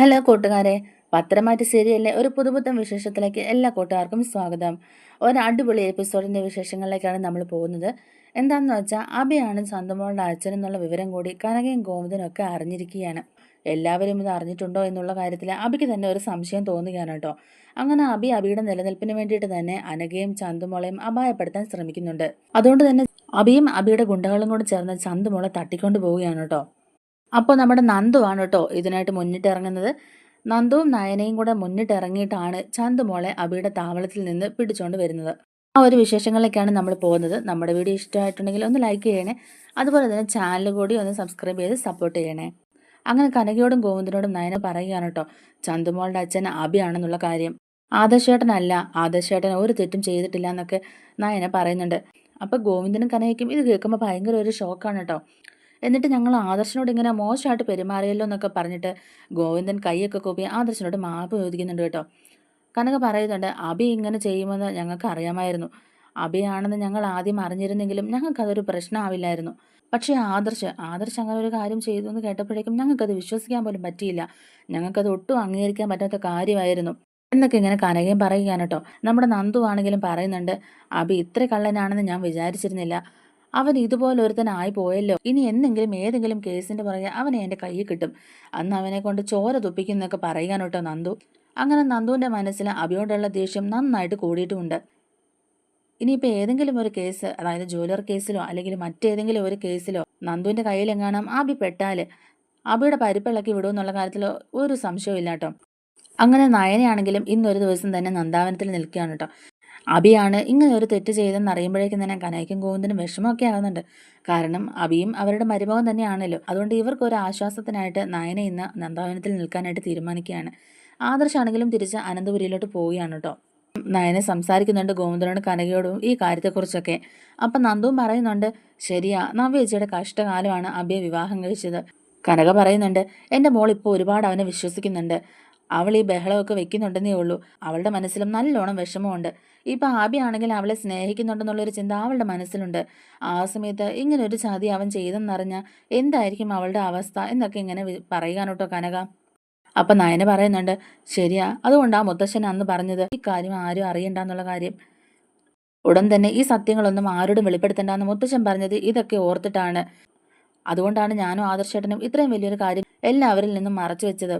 Hello കൂട്ടുകാരെ, പത്രമാറ്റ് സീരിയലിലെ ഒരു പുതുപുത്തൻ വിശേഷത്തിലേക്ക് എല്ലാ കൂട്ടുകാർക്കും സ്വാഗതം. ഒരു അടിപൊളി എപ്പിസോഡിന്റെ വിശേഷങ്ങളിലേക്കാണ് നമ്മൾ പോകുന്നത്. എന്താണെന്ന് വെച്ചാൽ അഭിയാണ് സ്വന്തമോളുടെ അച്ഛൻ എന്നുള്ള വിവരം കൂടി കനകയും ഗോവിന്ദനും ഒക്കെ അറിഞ്ഞിരിക്കുകയാണ്. എല്ലാവരും ഇത് അറിഞ്ഞിട്ടുണ്ടോ എന്നുള്ള കാര്യത്തിൽ അഭിക്ക് തന്നെ ഒരു സംശയം തോന്നുകയാണ് കേട്ടോ. അങ്ങനെ അഭിയുടെ നിലനിൽപ്പിന് വേണ്ടിയിട്ട് തന്നെ അനഘയും ചന്തുമോളെയും അപായപ്പെടുത്താൻ ശ്രമിക്കുന്നുണ്ട്. അതുകൊണ്ട് തന്നെ അഭിയും അഭിയുടെ ഗുണ്ടകളും കൂടി ചേർന്ന് ചന്തുമോളെ തട്ടിക്കൊണ്ട് പോവുകയാണ് കേട്ടോ. അപ്പോൾ നമ്മുടെ നന്ദുവാണ് കേട്ടോ ഇതിനായിട്ട് മുന്നിട്ടിറങ്ങുന്നത്. നന്ദുവും നയനയും കൂടെ മുന്നിട്ടിറങ്ങിയിട്ടാണ് ചന്തുമോളെ അബിയുടെ താവളത്തിൽ നിന്ന് പിടിച്ചുകൊണ്ട് വരുന്നത്. ആ ഒരു വിശേഷങ്ങളിലേക്കാണ് നമ്മൾ പോകുന്നത്. നമ്മുടെ വീഡിയോ ഇഷ്ടമായിട്ടുണ്ടെങ്കിൽ ഒന്ന് ലൈക്ക് ചെയ്യണേ. അതുപോലെ തന്നെ ചാനൽ കൂടി ഒന്ന് സബ്സ്ക്രൈബ് ചെയ്ത് സപ്പോർട്ട് ചെയ്യണേ. അങ്ങനെ കനകയോടും ഗോവിന്ദനോടും നയന പറയുകയാണ് കേട്ടോ ചന്തുമോളുടെ അച്ഛൻ അബിയാണെന്നുള്ള കാര്യം. ആദർശേട്ടനല്ല, ആദർശേട്ടൻ ഒരു തെറ്റും ചെയ്തിട്ടില്ല എന്നൊക്കെ നയന പറയുന്നുണ്ട്. അപ്പോൾ ഗോവിന്ദനും കനകയ്ക്കും ഇത് കേൾക്കുമ്പോൾ ഭയങ്കര ഒരു ഷോക്കാണ് കേട്ടോ. എന്നിട്ട് ഞങ്ങൾ ആദർശനോട് ഇങ്ങനെ മോശമായിട്ട് പെരുമാറിയല്ലോ എന്നൊക്കെ പറഞ്ഞിട്ട് ഗോവിന്ദൻ കൈയൊക്കെ കൂപ്പി ആദർശനോട് മാപ്പ് ചോദിക്കുന്നുണ്ട് കേട്ടോ. കനക പറയുന്നുണ്ട്, അബി ഇങ്ങനെ ചെയ്യുമെന്ന് ഞങ്ങൾക്ക് അറിയാമായിരുന്നു. അബിയാണെന്ന് ഞങ്ങൾ ആദ്യം അറിഞ്ഞിരുന്നെങ്കിലും ഞങ്ങൾക്കതൊരു പ്രശ്നമാവില്ലായിരുന്നു. പക്ഷേ ആദർശ് അങ്ങനെ ഒരു കാര്യം ചെയ്തു എന്ന് കേട്ടപ്പോഴേക്കും ഞങ്ങൾക്കത് വിശ്വസിക്കാൻ പോലും പറ്റിയില്ല. ഞങ്ങൾക്കത് ഒട്ടും അംഗീകരിക്കാൻ പറ്റാത്ത കാര്യമായിരുന്നു എന്നൊക്കെ ഇങ്ങനെ കനകയും പറയുകയാണ് കേട്ടോ. നമ്മുടെ നന്ദു ആണെങ്കിലും പറയുന്നുണ്ട്, അബി ഇത്ര കള്ളനാണെന്ന് ഞാൻ വിചാരിച്ചിരുന്നില്ല. അവൻ ഇതുപോലെ ഒരുത്തനായി പോയല്ലോ. ഇനി എന്തെങ്കിലും ഏതെങ്കിലും കേസിന്റെ പുറകെ അവനെ എൻ്റെ കയ്യിൽ കിട്ടും. അന്ന് അവനെ കൊണ്ട് ചോര തുപ്പിക്കുന്നൊക്കെ പറയാൻ കേട്ടോ നന്ദു. അങ്ങനെ നന്ദുവിന്റെ മനസ്സിൽ അഭിയോടുള്ള ദേഷ്യം നന്നായിട്ട് കൂടിയിട്ടുമുണ്ട്. ഇനിയിപ്പോൾ ഏതെങ്കിലും ഒരു കേസ്, അതായത് ജ്വല്ലറി കേസിലോ അല്ലെങ്കിൽ മറ്റേതെങ്കിലും ഒരു കേസിലോ നന്ദുവിന്റെ കയ്യിലെങ്ങാനും അബി പെട്ടാൽ അബിയുടെ പരിപ്പിളക്കി വിടുമെന്നുള്ള കാര്യത്തിൽ ഒരു സംശയവും ഇല്ല കേട്ടോ. അങ്ങനെ നയനയാണെങ്കിലും ഇന്നൊരു ദിവസം തന്നെ നന്ദാവനത്തിൽ നിൽക്കുകയാണ് കേട്ടോ. അബിയാണ് ഇങ്ങനെ ഒരു തെറ്റ് ചെയ്തെന്ന് അറിയുമ്പോഴേക്കും തന്നെ കനയ്ക്കും ഗോവിന്ദനും വിഷമമൊക്കെ ആകുന്നുണ്ട്. കാരണം അബിയും അവരുടെ മരുമകൻ തന്നെയാണല്ലോ. അതുകൊണ്ട് ഇവർക്ക് ഒരു ആശ്വാസത്തിനായിട്ട് നയന ഇന്ന് നന്ദാവനത്തിൽ നിൽക്കാനായിട്ട് തീരുമാനിക്കുകയാണ്. ആദർശാണെങ്കിലും തിരിച്ച് അനന്തപുരിയിലോട്ട് പോവുകയാണ് കേട്ടോ. നയനെ സംസാരിക്കുന്നുണ്ട് ഗോവിന്ദനോടും കനകയോടും ഈ കാര്യത്തെക്കുറിച്ചൊക്കെ. അപ്പം നന്ദുവും പറയുന്നുണ്ട്, ശരിയാ, നവ്യേച്ചിയുടെ കഷ്ടകാലമാണ് അബിയെ വിവാഹം കഴിച്ചത്. കനക പറയുന്നുണ്ട്, എൻ്റെ മോൾ ഇപ്പോൾ ഒരുപാട് അവനെ വിശ്വസിക്കുന്നുണ്ട്. അവൾ ഈ ബഹളമൊക്കെ വെക്കുന്നുണ്ടെന്നേ ഉള്ളൂ. അവളുടെ മനസ്സിലും നല്ലോണം വിഷമമുണ്ട്. ഇപ്പം ആബിയാണെങ്കിൽ അവളെ സ്നേഹിക്കുന്നുണ്ടെന്നുള്ളൊരു ചിന്ത അവളുടെ മനസ്സിലുണ്ട്. ആ സമയത്ത് ഇങ്ങനെ ഒരു ചതി അവൻ ചെയ്തെന്നറിഞ്ഞാൽ എന്തായിരിക്കും അവളുടെ അവസ്ഥ എന്നൊക്കെ ഇങ്ങനെ പറയാനോട്ടോ കനക. അപ്പം നയന പറയുന്നുണ്ട്, ശരിയാ, അതുകൊണ്ടാ മുത്തശ്ശൻ അന്ന് പറഞ്ഞത് ഈ കാര്യം ആരും അറിയണ്ടെന്നുള്ള കാര്യം. ഉടൻ തന്നെ ഈ സത്യങ്ങളൊന്നും ആരോടും വെളിപ്പെടുത്തണ്ടെന്ന് മുത്തശ്ശൻ പറഞ്ഞത് ഇതൊക്കെ ഓർത്തിട്ടാണ്. അതുകൊണ്ടാണ് ഞാനും ആദർശേട്ടനും ഇത്രയും വലിയൊരു കാര്യം എല്ലാവരിൽ നിന്നും മറച്ചു വെച്ചത്.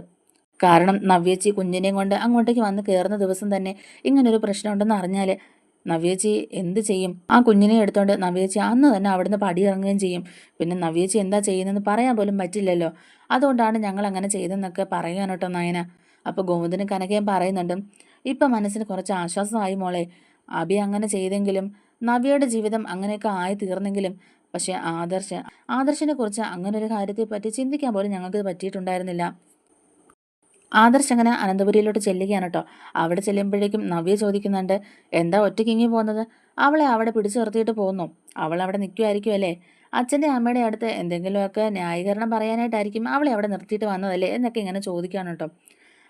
കാരണം നവ്യേച്ചി കുഞ്ഞിനെയും കൊണ്ട് അങ്ങോട്ടേക്ക് വന്ന് കയറുന്ന ദിവസം തന്നെ ഇങ്ങനൊരു പ്രശ്നമുണ്ടെന്ന് അറിഞ്ഞാൽ നവ്യേച്ചി എന്ത് ചെയ്യും? ആ കുഞ്ഞിനെ എടുത്തോണ്ട് നവ്യേച്ചി അന്ന് തന്നെ അവിടുന്ന് പടിയിറങ്ങുകയും ചെയ്യും. പിന്നെ നവ്യേച്ചി എന്താ ചെയ്യുന്നതെന്ന് പറയാൻ പോലും പറ്റില്ലല്ലോ. അതുകൊണ്ടാണ് ഞങ്ങൾ അങ്ങനെ ചെയ്തെന്നൊക്കെ പറയാനോട്ടോ നയന. അപ്പോൾ ഗോവിന്ദനും കനകയും പറയുന്നുണ്ട്, ഇപ്പം മനസ്സിന് കുറച്ച് ആശ്വാസമായി മോളെ. അബി അങ്ങനെ ചെയ്തെങ്കിലും നവ്യയുടെ ജീവിതം അങ്ങനെയൊക്കെ ആയി തീർന്നെങ്കിലും പക്ഷെ ആദർശിനെ കുറിച്ച് അങ്ങനെ ഒരു കാര്യത്തെ പറ്റി ചിന്തിക്കാൻ പോലും ഞങ്ങൾക്ക് പറ്റിയിട്ടുണ്ടായിരുന്നില്ല. ആദർശ് അങ്ങനെ അനന്തപുരിയിലോട്ട് ചെല്ലുകയാണ് കേട്ടോ. അവിടെ ചെല്ലുമ്പോഴേക്കും നവ്യ ചോദിക്കുന്നുണ്ട്, എന്താ ഒറ്റയ്ക്ക് ഇങ്ങി പോകുന്നത്? അവളെ അവിടെ പിടിച്ചു നിർത്തിയിട്ട് പോകുന്നു. അവൾ അവിടെ നിൽക്കുമായിരിക്കും അല്ലേ? അച്ഛൻ്റെ അമ്മയുടെ അടുത്ത് എന്തെങ്കിലുമൊക്കെ ന്യായീകരണം പറയാനായിട്ടായിരിക്കും അവളെ അവിടെ നിർത്തിയിട്ട് വന്നതല്ലേ എന്നൊക്കെ ഇങ്ങനെ ചോദിക്കുകയാണ് കേട്ടോ.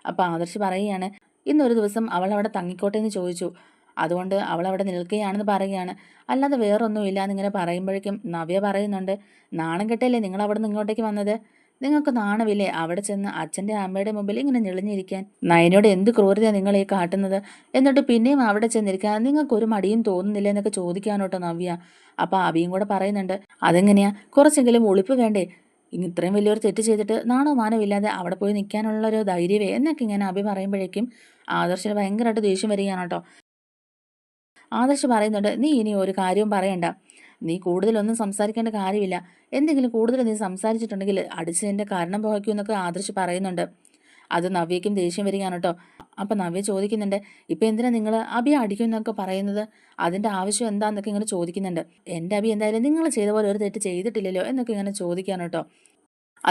അപ്പോൾ ആദർശ് പറയുകയാണ്, ഇന്നൊരു ദിവസം അവൾ അവിടെ തങ്ങിക്കോട്ടെ എന്ന് ചോദിച്ചു. അതുകൊണ്ട് അവൾ അവിടെ നിൽക്കുകയാണെന്ന് പറയുകയാണ്. അല്ലാതെ വേറൊന്നുമില്ല എന്നിങ്ങനെ പറയുമ്പോഴേക്കും നവ്യ പറയുന്നുണ്ട്, നാണം കെട്ടല്ലേ നിങ്ങൾ അവിടെ നിന്ന് ഇങ്ങോട്ടേക്ക് വന്നത്? നിങ്ങൾക്ക് നാണമില്ലേ അവിടെ ചെന്ന് അച്ഛൻ്റെ അമ്മയുടെ മുമ്പിൽ ഇങ്ങനെ ഞെളിഞ്ഞിരിക്കാൻ? നയനോട് എന്ത് ക്രൂരതയാണ് നിങ്ങൾ ഈ കാട്ടുന്നത്? എന്നിട്ട് പിന്നെയും അവിടെ ചെന്നിരിക്കാൻ നിങ്ങൾക്കൊരു മടിയും തോന്നുന്നില്ല എന്നൊക്കെ ചോദിക്കാനോട്ടോ നവ്യ. അപ്പോൾ അബിയും കൂടെ പറയുന്നുണ്ട്, അതെങ്ങനെയാ, കുറച്ചെങ്കിലും ഒളിപ്പ് വേണ്ടേ? ഇത്രയും വലിയൊരു തെറ്റ് ചെയ്തിട്ട് നാണോ മാനോ ഇല്ലാതെ അവിടെ പോയി നിൽക്കാനുള്ളൊരു ധൈര്യമേ എന്നൊക്കെ ഇങ്ങനെ അബി പറയുമ്പോഴേക്കും ആദർശന് ഭയങ്കരമായിട്ട് ദേഷ്യം വരികയാണ് കേട്ടോ. ആദർശ് പറയുന്നുണ്ട്, നീ ഇനി ഒരു കാര്യവും പറയണ്ട. നീ കൂടുതലൊന്നും സംസാരിക്കേണ്ട കാര്യമില്ല. എന്തെങ്കിലും കൂടുതൽ നീ സംസാരിച്ചിട്ടുണ്ടെങ്കിൽ അടിച്ചതിൻ്റെ കാരണം പുകയ്ക്കുമെന്നൊക്കെ ആദർശ് പറയുന്നുണ്ട്. അത് നവ്യയ്ക്കും ദേഷ്യം വരികയാണ് കേട്ടോ. അപ്പം നവ്യ ചോദിക്കുന്നുണ്ട്, ഇപ്പം എന്തിനാ നിങ്ങൾ അബി അടിക്കുമെന്നൊക്കെ പറയുന്നത്? അതിൻ്റെ ആവശ്യം എന്താന്നൊക്കെ ഇങ്ങനെ ചോദിക്കുന്നുണ്ട്. എൻ്റെ അബി എന്തായാലും നിങ്ങൾ ചെയ്ത പോലെ ഒരു തെറ്റ് ചെയ്തിട്ടില്ലല്ലോ എന്നൊക്കെ ഇങ്ങനെ ചോദിക്കാണ് കേട്ടോ.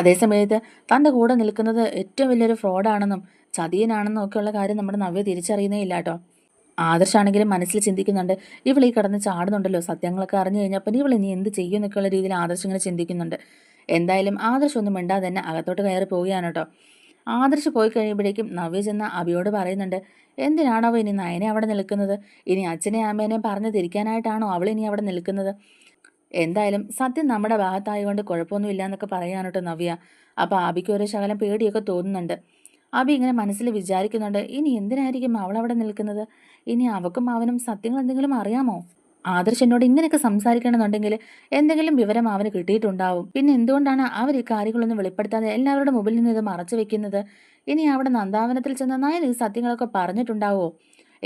അതേസമയത്ത് തൻ്റെ കൂടെ നിൽക്കുന്നത് ഏറ്റവും വലിയൊരു ഫ്രോഡാണെന്നും ചതിയനാണെന്നും ഒക്കെയുള്ള കാര്യം നമ്മുടെ നവ്യ തിരിച്ചറിയുന്നേ ഇല്ല കേട്ടോ. ആദർശാണെങ്കിലും മനസ്സിൽ ചിന്തിക്കുന്നുണ്ട്, ഇവൾ ഈ കിടന്ന് ചാടുന്നുണ്ടല്ലോ, സത്യങ്ങളൊക്കെ അറിഞ്ഞു കഴിഞ്ഞപ്പോൾ ഇവൾ ഇനി എന്ത് ചെയ്യും എന്നൊക്കെയുള്ള രീതിയിൽ ആദർശം ഇങ്ങനെ ചിന്തിക്കുന്നുണ്ട്. എന്തായാലും ആദർശം ഒന്നും മിണ്ടാതെ തന്നെ അകത്തോട്ട് കയറി പോവുകയാണ് കേട്ടോ. ആദർശ് പോയി കഴിയുമ്പോഴേക്കും നവ്യ ചെന്ന അബിയോട് പറയുന്നുണ്ട്, എന്തിനാണോ ഇനി നയനെ അവിടെ നിൽക്കുന്നത്? ഇനി അച്ഛനെ അമ്മേനെ പറഞ്ഞു തിരിക്കാനായിട്ടാണോ അവൾ ഇനി അവിടെ നിൽക്കുന്നത്? എന്തായാലും സത്യം നമ്മുടെ ഭാഗത്തായതുകൊണ്ട് കുഴപ്പമൊന്നുമില്ല എന്നൊക്കെ പറയാനോട്ടോ നവ്യ. അപ്പോൾ അബിക്ക് ഒരു ശകലം പേടിയൊക്കെ തോന്നുന്നുണ്ട്. അബി ഇങ്ങനെ മനസ്സിൽ വിചാരിക്കുന്നുണ്ട്, ഇനി എന്തിനായിരിക്കും അവൾ അവിടെ നിൽക്കുന്നത്? ഇനി അവക്കും അവനും സത്യങ്ങൾ എന്തെങ്കിലും അറിയാമോ? ആദർശ് എന്നോട് ഇങ്ങനെയൊക്കെ സംസാരിക്കണമെന്നുണ്ടെങ്കിൽ എന്തെങ്കിലും വിവരം അവന് കിട്ടിയിട്ടുണ്ടാവും. പിന്നെ എന്തുകൊണ്ടാണ് അവർ ഈ കാര്യങ്ങളൊന്നും വെളിപ്പെടുത്താതെ എല്ലാവരുടെ മുമ്പിൽ നിന്ന് ഇത് മറച്ചു വെക്കുന്നത്? ഇനി അവിടെ നന്ദാവനത്തിൽ ചെന്ന നയൻ ഈ സത്യങ്ങളൊക്കെ പറഞ്ഞിട്ടുണ്ടാവോ?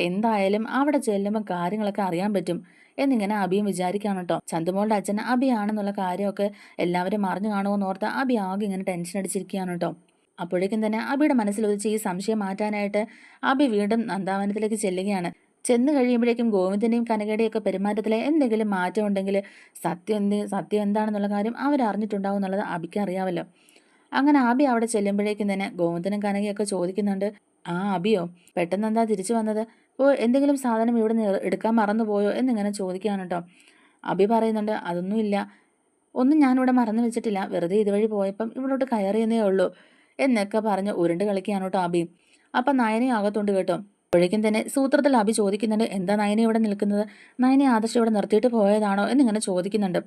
എന്തായാലും അവിടെ ചെല്ലുമ്പോൾ കാര്യങ്ങളൊക്കെ അറിയാൻ പറ്റും എന്നിങ്ങനെ അബിയും വിചാരിക്കാണ് കേട്ടോ. ചന്തുമോളുടെ അച്ഛൻ അബിയാണെന്നുള്ള കാര്യമൊക്കെ എല്ലാവരും അറിഞ്ഞു കാണുമോ ഓർത്ത് അബി ആകെ ഇങ്ങനെ ടെൻഷൻ അടിച്ചിരിക്കുകയാണ് കേട്ടോ. അപ്പോഴേക്കും തന്നെ അബിയുടെ മനസ്സിൽ ഉദിച്ച് ഈ സംശയം മാറ്റാനായിട്ട് അബി വീണ്ടും നന്ദാവനത്തിലേക്ക് ചെല്ലുകയാണ്. ചെന്ന് കഴിയുമ്പോഴേക്കും ഗോവിന്ദന്റെയും കനകയുടെയും ഒക്കെ പെരുമാറ്റത്തിൽ എന്തെങ്കിലും മാറ്റം ഉണ്ടെങ്കിൽ സത്യം എന്താണെന്നുള്ള കാര്യം അവരറിഞ്ഞിട്ടുണ്ടാവും എന്നുള്ളത് അബിക്ക് അറിയാമല്ലോ. അങ്ങനെ അബി അവിടെ ചെല്ലുമ്പോഴേക്കും തന്നെ ഗോവിന്ദനും കനകയൊക്കെ ചോദിക്കുന്നുണ്ട്, ആ അബിയോ പെട്ടെന്ന് എന്താ തിരിച്ചു വന്നത്? ഓ എന്തെങ്കിലും സാധനം ഇവിടെ നിന്ന് എടുക്കാൻ മറന്നുപോയോ എന്നിങ്ങനെ ചോദിക്കുകയാണ് കേട്ടോ. അബി പറയുന്നുണ്ട്, അതൊന്നുമില്ല, ഒന്നും ഞാനിവിടെ മറന്നു വെച്ചിട്ടില്ല, വെറുതെ ഇതുവഴി പോയപ്പം ഇവിടോട്ട് കയറിയെന്നേ ഉള്ളൂ എന്നൊക്കെ പറഞ്ഞ് ഉരുണ്ട് കളിക്കുകയാണ് കേട്ടോ അബി. അപ്പം നയനയും അകത്തുണ്ട് കേട്ടോ. അപ്പോഴേക്കും തന്നെ സൂത്രത്തിൽ അബി ചോദിക്കുന്നുണ്ട്, എന്താ നയന ഇവിടെ നിൽക്കുന്നത്? നയനെ ആദർശം ഇവിടെ നിർത്തിയിട്ട് പോയതാണോ എന്നിങ്ങനെ ചോദിക്കുന്നുണ്ട്.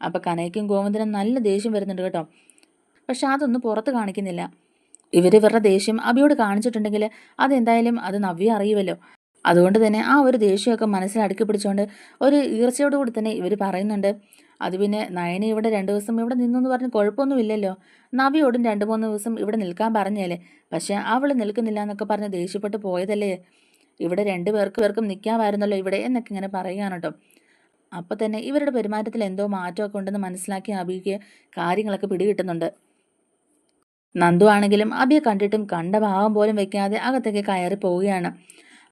അപ്പം കനയ്ക്കും ഗോവിന്ദനും നല്ല ദേഷ്യം വരുന്നുണ്ട് കേട്ടോ. പക്ഷെ അതൊന്നും പുറത്ത് കാണിക്കുന്നില്ല. ഇവരുടെ ദേഷ്യം അബിയോട് കാണിച്ചിട്ടുണ്ടെങ്കിൽ അതെന്തായാലും അത് നവ്യ അറിയുമല്ലോ. അതുകൊണ്ട് തന്നെ ആ ഒരു ദേഷ്യമൊക്കെ മനസ്സിൽ അടുക്കി പിടിച്ചുകൊണ്ട് ഒരു ഈർച്ചയോടുകൂടി തന്നെ ഇവർ പറയുന്നുണ്ട്, അത് പിന്നെ നയന ഇവിടെ 2 ദിവസം ഇവിടെ നിന്നെന്ന് പറഞ്ഞ് കുഴപ്പമൊന്നുമില്ലല്ലോ. നവിയോടും 2-3 ദിവസം ഇവിടെ നിൽക്കാൻ പറഞ്ഞേലേ, പക്ഷെ അവൾ നിൽക്കുന്നില്ല എന്നൊക്കെ പറഞ്ഞ് ദേഷ്യപ്പെട്ട് പോയതല്ലേ. ഇവിടെ 2 പേർക്കും നിൽക്കാമായിരുന്നല്ലോ ഇവിടെ എന്നൊക്കെ ഇങ്ങനെ പറയുകയാണ് കേട്ടോ. അപ്പം തന്നെ ഇവരുടെ പെരുമാറ്റത്തിൽ എന്തോ മാറ്റമൊക്കെ ഉണ്ടെന്ന് മനസ്സിലാക്കിയ അബിക്ക് കാര്യങ്ങളൊക്കെ പിടികിട്ടുന്നുണ്ട്. നന്ദു ആണെങ്കിലും അബിയെ കണ്ടിട്ടും കണ്ട ഭാവം പോലും വെക്കാതെ അകത്തേക്ക് കയറി പോവുകയാണ്.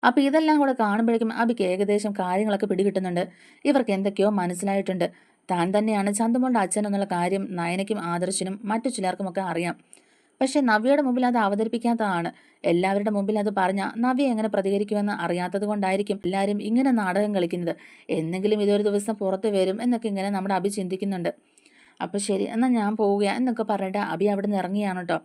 അപ്പം ഇതെല്ലാം കൂടെ കാണുമ്പോഴേക്കും അബിക്ക് ഏകദേശം കാര്യങ്ങളൊക്കെ പിടികിട്ടുന്നുണ്ട്. ഇവർക്ക് എന്തൊക്കെയോ മനസ്സിലായിട്ടുണ്ട്. താൻ തന്നെയാണ് ചന്തുമോളുടെ അച്ഛൻ എന്നുള്ള കാര്യം നയനയ്ക്കും ആദർശനും മറ്റു ചിലർക്കുമൊക്കെ അറിയാം. പക്ഷെ നവ്യയുടെ മുമ്പിൽ അത് അവതരിപ്പിക്കാത്തതാണ്. എല്ലാവരുടെ മുമ്പിൽ അത് പറഞ്ഞ നവ്യ എങ്ങനെ പ്രതികരിക്കുമെന്ന് അറിയാത്തത് കൊണ്ടായിരിക്കും എല്ലാവരും ഇങ്ങനെ നാടകം കളിക്കുന്നത്. എന്നെങ്കിലും ഇതൊരു ദിവസം പുറത്ത് വരും എന്നൊക്കെ ഇങ്ങനെ നമ്മുടെ അബി ചിന്തിക്കുന്നുണ്ട്. അപ്പം ശരി എന്നാൽ ഞാൻ പോവുക എന്നൊക്കെ പറഞ്ഞിട്ട് അബി അവിടെ നിന്ന് ഇറങ്ങിയാണ് കേട്ടോ.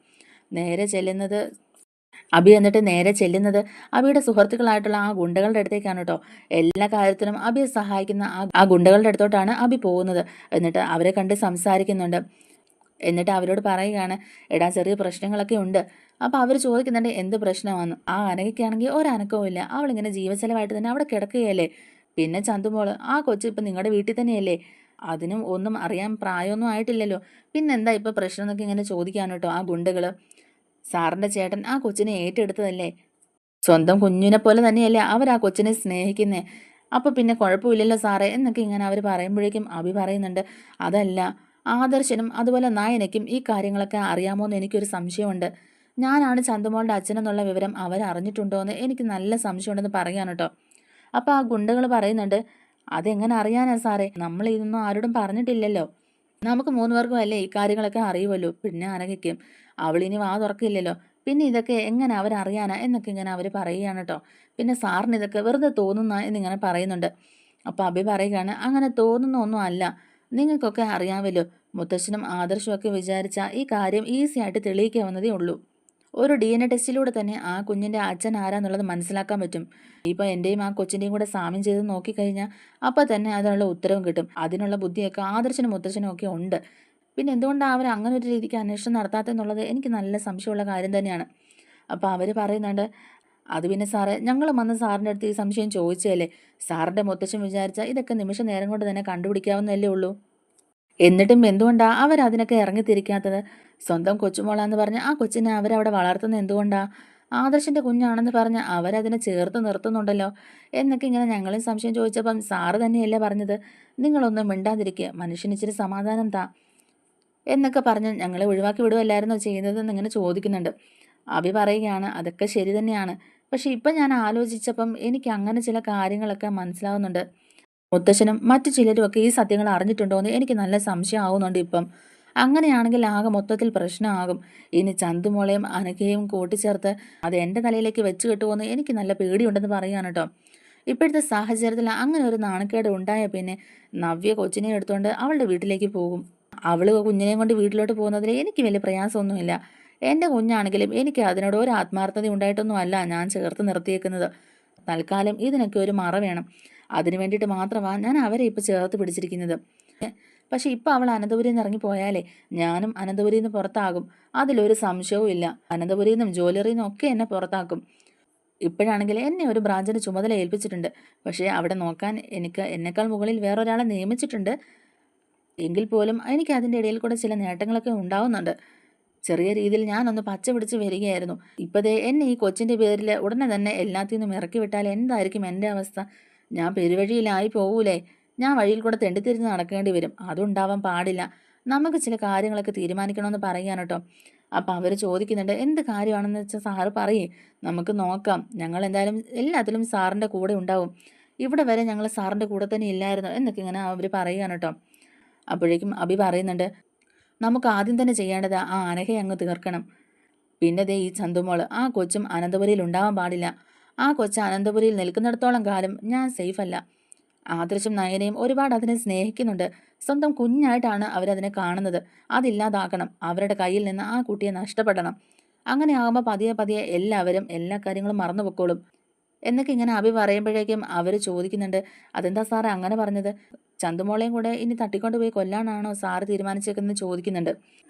എന്നിട്ട് നേരെ ചെല്ലുന്നത് അബിയുടെ സുഹൃത്തുക്കളായിട്ടുള്ള ആ ഗുണ്ടകളുടെ അടുത്തേക്കാണ് കേട്ടോ. എല്ലാ കാര്യത്തിനും അബിയെ സഹായിക്കുന്ന ആ ഗുണ്ടകളുടെ അടുത്തോട്ടാണ് അബി പോകുന്നത്. എന്നിട്ട് അവരെ കണ്ട് സംസാരിക്കുന്നുണ്ട്. എന്നിട്ട് അവരോട് പറയുകയാണ്, എടാ ചെറിയ പ്രശ്നങ്ങളൊക്കെ ഉണ്ട്. അപ്പോൾ അവർ ചോദിക്കുന്നുണ്ട് എന്ത് പ്രശ്നമാണെന്ന്. ആ അനഘയ്ക്കാണെങ്കിൽ ഒരനക്കവും ഇല്ല, അവളിങ്ങനെ ജീവച്ചലമായിട്ട് തന്നെ അവിടെ കിടക്കുകയല്ലേ. പിന്നെ ചന്തുമോള് ആ കൊച്ചു ഇപ്പം നിങ്ങളുടെ വീട്ടിൽ തന്നെയല്ലേ, അതിനും ഒന്നും അറിയാൻ പ്രായമൊന്നും ആയിട്ടില്ലല്ലോ, പിന്നെന്താ ഇപ്പോൾ പ്രശ്നം എന്നൊക്കെ ഇങ്ങനെ ചോദിക്കാണ് കേട്ടോ ആ ഗുണ്ടകൾ. സാറിൻ്റെ ചേട്ടൻ ആ കൊച്ചിനെ ഏറ്റെടുത്തതല്ലേ, സ്വന്തം കുഞ്ഞിനെ പോലെ തന്നെയല്ലേ അവർ ആ കൊച്ചിനെ സ്നേഹിക്കുന്നേ, അപ്പോൾ പിന്നെ കുഴപ്പമില്ലല്ലോ സാറേ എന്നൊക്കെ ഇങ്ങനെ അവർ പറയുമ്പോഴേക്കും അഭി പറയുന്നുണ്ട്, അതല്ല ആദർശനും അതുപോലെ നായനയ്ക്കും ഈ കാര്യങ്ങളൊക്കെ അറിയാമോ എന്ന് എനിക്കൊരു സംശയമുണ്ട്. ഞാനാണ് ചന്തുമോളുടെ അച്ഛനെന്നുള്ള വിവരം അവരറിഞ്ഞിട്ടുണ്ടോ എന്ന് എനിക്ക് നല്ല സംശയമുണ്ടെന്ന് പറയാൻ കേട്ടോ. അപ്പോൾ ആ ഗുണ്ടകൾ പറയുന്നുണ്ട്, അതെങ്ങനെ അറിയാനാ സാറേ, നമ്മൾ ഇതൊന്നും ആരോടും പറഞ്ഞിട്ടില്ലല്ലോ, നമുക്ക് 3 പേർക്കും അല്ലേ ഈ കാര്യങ്ങളൊക്കെ അറിയുമല്ലോ, പിന്നെ അനഘയ്ക്കും, അവളിനി വാ തുറക്കില്ലല്ലോ, പിന്നെ ഇതൊക്കെ എങ്ങനെ അവരറിയാനാ എന്നൊക്കെ ഇങ്ങനെ അവർ പറയുകയാണ് കേട്ടോ. പിന്നെ സാറിന് ഇതൊക്കെ വെറുതെ തോന്നുന്ന എന്നിങ്ങനെ പറയുന്നുണ്ട്. അപ്പോൾ അഭി പറയുകയാണ്, അങ്ങനെ തോന്നുന്ന ഒന്നും അല്ല, നിങ്ങൾക്കൊക്കെ അറിയാമല്ലോ, മുത്തശ്ശനും ആദർശവും ഒക്കെ വിചാരിച്ചാൽ ഈ കാര്യം ഈസി ആയിട്ട് തെളിയിക്കാവുന്നതേ ഉള്ളൂ. ഒരു DNA ടെസ്റ്റിലൂടെ തന്നെ ആ കുഞ്ഞിൻ്റെ അച്ഛൻ ആരാന്നുള്ളത് മനസ്സിലാക്കാൻ പറ്റും. ഇപ്പോൾ എൻ്റെയും ആ കൊച്ചിൻ്റെയും കൂടെ സാമ്യം ചെയ്ത് നോക്കിക്കഴിഞ്ഞാൽ അപ്പോൾ തന്നെ അതിനുള്ള ഉത്തരവും കിട്ടും. അതിനുള്ള ബുദ്ധിയൊക്കെ ആദർശനും മുത്തശ്ശനും ഒക്കെ ഉണ്ട്. പിന്നെ എന്തുകൊണ്ടാണ് അവർ അങ്ങനെ ഒരു രീതിക്ക് അന്വേഷണം നടത്താത്തെന്നുള്ളത് എനിക്ക് നല്ല സംശയമുള്ള കാര്യം തന്നെയാണ്. അപ്പോൾ അവർ പറയുന്നുണ്ട്, അത് പിന്നെ സാറേ ഞങ്ങളും വന്ന് സാറിൻ്റെ അടുത്ത് ഈ സംശയം ചോദിച്ചതല്ലേ, സാറിൻ്റെ മുത്തശ്ശൻ വിചാരിച്ചാൽ ഇതൊക്കെ നിമിഷ നേരം കൊണ്ട് തന്നെ കണ്ടുപിടിക്കാവുന്നതല്ലേ ഉള്ളൂ. എന്നിട്ടും എന്തുകൊണ്ടാ അവരതിനൊക്കെ ഇറങ്ങിത്തിരിക്കാത്തത്? സ്വന്തം കൊച്ചുമോളാന്ന് പറഞ്ഞ് ആ കൊച്ചിനെ അവരവിടെ വളർത്തുന്നത് എന്തുകൊണ്ടാ? ആദർശിൻ്റെ കുഞ്ഞാണെന്ന് പറഞ്ഞ് അവരതിനെ ചേർത്ത് നിർത്തുന്നുണ്ടല്ലോ എന്നൊക്കെ ഇങ്ങനെ ഞങ്ങളും സംശയം ചോദിച്ചപ്പം സാറ് തന്നെയല്ലേ പറഞ്ഞത്, നിങ്ങളൊന്നും മിണ്ടാതിരിക്കുക, മനുഷ്യന് ഇച്ചിരി സമാധാനം താ എന്നൊക്കെ പറഞ്ഞ് ഞങ്ങളെ ഒഴിവാക്കി വിടുവല്ലായിരുന്നോ ചെയ്യുന്നതെന്ന് ഇങ്ങനെ ചോദിക്കുന്നുണ്ട്. അഭി പറയുകയാണ്, അതൊക്കെ ശരി തന്നെയാണ്, പക്ഷെ ഇപ്പം ഞാൻ ആലോചിച്ചപ്പം എനിക്ക് അങ്ങനെ ചില കാര്യങ്ങളൊക്കെ മനസ്സിലാവുന്നുണ്ട്. മുത്തശ്ശനും മറ്റു ചിലരുമൊക്കെ ഈ സത്യങ്ങൾ അറിഞ്ഞിട്ടുണ്ടോ എന്ന് എനിക്ക് നല്ല സംശയമാവുന്നുണ്ട് ഇപ്പം. അങ്ങനെയാണെങ്കിൽ ആകെ മൊത്തത്തിൽ പ്രശ്നമാകും. ഇനി ചന്തുമോളെയും അനഘയെയും കൂട്ടിച്ചേർത്ത് അത് എൻ്റെ തലയിലേക്ക് വെച്ച് കെട്ടുമോയെന്ന് എനിക്ക് നല്ല പേടിയുണ്ടെന്ന് പറയുകയാണ് കേട്ടോ. ഇപ്പോഴത്തെ സാഹചര്യത്തിൽ അങ്ങനെ ഒരു നാണക്കേട് ഉണ്ടായ പിന്നെ നവ്യ കൊച്ചിനെ എടുത്തുകൊണ്ട് അവളുടെ വീട്ടിലേക്ക് പോകും. അവൾ കുഞ്ഞിനെയും കൊണ്ട് വീട്ടിലോട്ട് പോകുന്നതിൽ എനിക്ക് വലിയ പ്രയാസമൊന്നുമില്ല. എൻ്റെ കുഞ്ഞാണെങ്കിലും എനിക്ക് അതിനോട് ഒരു ആത്മാർത്ഥത ഉണ്ടായിട്ടൊന്നും അല്ല ഞാൻ ചേർത്ത് നിർത്തിയേക്കുന്നത്. തൽക്കാലം ഇതിനൊക്കെ ഒരു മറ വേണം. അതിനു വേണ്ടിയിട്ട് മാത്രമാണ് ഞാൻ അവരെ ഇപ്പോൾ ചേർത്ത് പിടിച്ചിരിക്കുന്നത്. പക്ഷെ ഇപ്പം അവൾ അനന്തപുരിയിൽ നിന്ന് ഇറങ്ങിപ്പോയാലേ ഞാനും അനന്തപുരിയിൽ നിന്ന് പുറത്താകും. അതിലൊരു സംശയവും ഇല്ല. അനന്തപുരിയിൽ നിന്നും ജ്വല്ലറിയിൽ നിന്നും ഒക്കെ എന്നെ പുറത്താക്കും. ഇപ്പോഴാണെങ്കിൽ എന്നെ ഒരു ബ്രാഞ്ചിന് ചുമതല ഏൽപ്പിച്ചിട്ടുണ്ട്. പക്ഷേ അവിടെ നോക്കാൻ എന്നെക്കാൾ മുകളിൽ വേറൊരാളെ നിയമിച്ചിട്ടുണ്ട്. എങ്കിൽ പോലും എനിക്ക് അതിൻ്റെ ഇടയിൽ കൂടെ ചില നേട്ടങ്ങളൊക്കെ ഉണ്ടാവുന്നുണ്ട്. ചെറിയ രീതിയിൽ ഞാനൊന്ന് പച്ച പിടിച്ച് വരികയായിരുന്നു. ഇപ്പതേ എന്നെ ഈ കൊച്ചിൻ്റെ പേരിൽ ഉടനെ തന്നെ എല്ലാത്തിൽ നിന്നും ഇറക്കി വിട്ടാൽ എന്തായിരിക്കും എൻ്റെ അവസ്ഥ? ഞാൻ പെരുവഴിയിലായി പോകൂലേ? ഞാൻ വഴിയിൽ കൂടെ തെണ്ടിത്തിരിഞ്ഞ് നടക്കേണ്ടി വരും. അതുണ്ടാവാൻ പാടില്ല. നമുക്ക് ചില കാര്യങ്ങളൊക്കെ തീരുമാനിക്കണമെന്ന് പറയുകയാണ് കേട്ടോ. അപ്പം അവർ ചോദിക്കുന്നുണ്ട്, എന്ത് കാര്യമാണെന്ന് വെച്ചാൽ സാറ് പറയേ, നമുക്ക് നോക്കാം. ഞങ്ങൾ എന്തായാലും എല്ലാത്തിലും സാറിൻ്റെ കൂടെ ഉണ്ടാവും. ഇവിടെ വരെ ഞങ്ങൾ സാറിൻ്റെ കൂടെ തന്നെ ഇല്ലായിരുന്നു എന്നൊക്കെ ഇങ്ങനെ അവർ പറയുകയാണ് കേട്ടോ. അപ്പോഴേക്കും അഭി പറയുന്നുണ്ട്, നമുക്ക് ആദ്യം തന്നെ ചെയ്യേണ്ടത് ആ അനഘയെ അങ്ങ് തീർക്കണം. പിന്നെ ദേ ഈ ചന്തുമോള്, ആ കൊച്ചും അനന്തപുരിയിൽ ഉണ്ടാവാൻ പാടില്ല. ആ കൊച്ച് അനന്തപുരിയിൽ നിൽക്കുന്നിടത്തോളം കാലം ഞാൻ സേഫ് അല്ല. ആദർശും നയനയും ഒരുപാട് അതിനെ സ്നേഹിക്കുന്നുണ്ട്. സ്വന്തം കുഞ്ഞായിട്ടാണ് അവരതിനെ കാണുന്നത്. അതില്ലാതാക്കണം. അവരുടെ കയ്യിൽ നിന്ന് ആ കുട്ടിയെ നഷ്ടപ്പെടണം. അങ്ങനെ ആകുമ്പോൾ പതിയെ പതിയെ എല്ലാവരും എല്ലാ കാര്യങ്ങളും മറന്നു പൊക്കോളും എന്നൊക്കെ ഇങ്ങനെ അഭി പറയുമ്പോഴേക്കും അവർ ചോദിക്കുന്നുണ്ട്, അതെന്താ സാറേ അങ്ങനെ പറഞ്ഞത്? ചന്തുമോളെയും കൂടെ ഇനി തട്ടിക്കൊണ്ട് പോയി കൊല്ലാനാണോ സാറ് തീരുമാനിച്ചേക്കുന്നത് ചോദിക്കുന്നുണ്ട്.